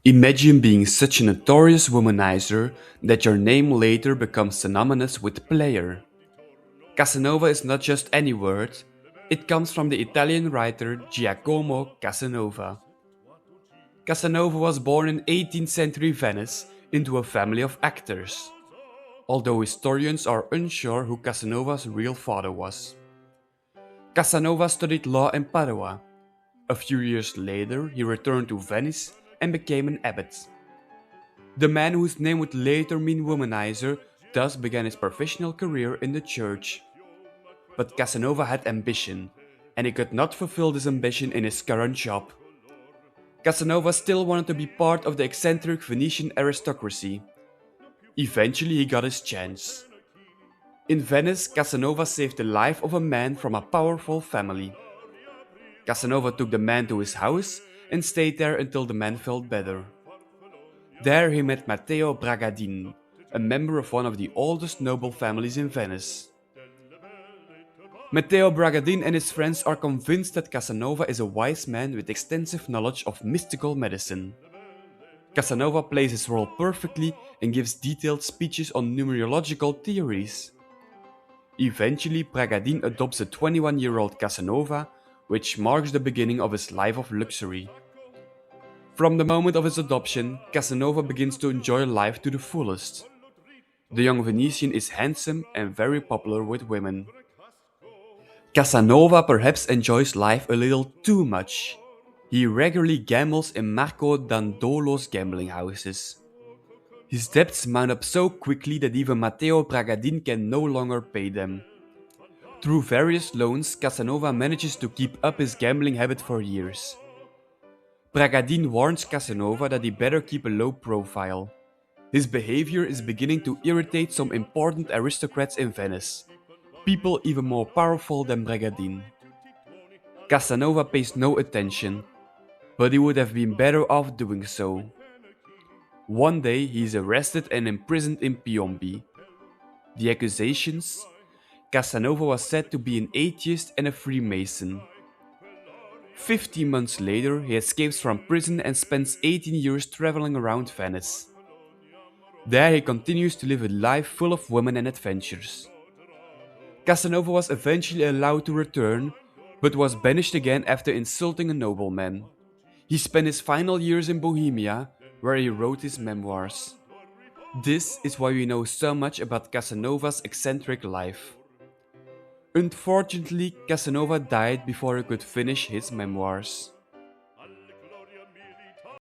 Imagine being such a notorious womanizer that your name later becomes synonymous with player. Casanova is not just any word, it comes from the Italian writer Giacomo Casanova. Casanova was born in 18th century Venice into a family of actors, although historians are unsure who Casanova's real father was. Casanova studied law in Padua. A few years later, he returned to Venice and became an abbot. The man whose name would later mean womanizer thus began his professional career in the church. But Casanova had ambition, and he could not fulfill this ambition in his current job. Casanova still wanted to be part of the eccentric Venetian aristocracy. Eventually he got his chance. In Venice, Casanova saved the life of a man from a powerful family. Casanova took the man to his house and stayed there until the man felt better. There he met Matteo Bragadin, a member of one of the oldest noble families in Venice. Matteo Bragadin and his friends are convinced that Casanova is a wise man with extensive knowledge of mystical medicine. Casanova plays his role perfectly and gives detailed speeches on numerological theories. Eventually, Bragadin adopts a 21-year-old Casanova, which marks the beginning of his life of luxury. From the moment of his adoption, Casanova begins to enjoy life to the fullest. The young Venetian is handsome and very popular with women. Casanova perhaps enjoys life a little too much. He regularly gambles in Marco Dandolo's gambling houses. His debts mount up so quickly that even Matteo Bragadin can no longer pay them. Through various loans, Casanova manages to keep up his gambling habit for years. Bragadin warns Casanova that he better keep a low profile. His behavior is beginning to irritate some important aristocrats in Venice, people even more powerful than Bragadin. Casanova pays no attention, but he would have been better off doing so. One day he is arrested and imprisoned in Piombi. The accusations? Casanova was said to be an atheist and a Freemason. 15 months later, he escapes from prison and spends 18 years traveling around Venice. There he continues to live a life full of women and adventures. Casanova was eventually allowed to return, but was banished again after insulting a nobleman. He spent his final years in Bohemia, where he wrote his memoirs. This is why we know so much about Casanova's eccentric life. Unfortunately, Casanova died before he could finish his memoirs.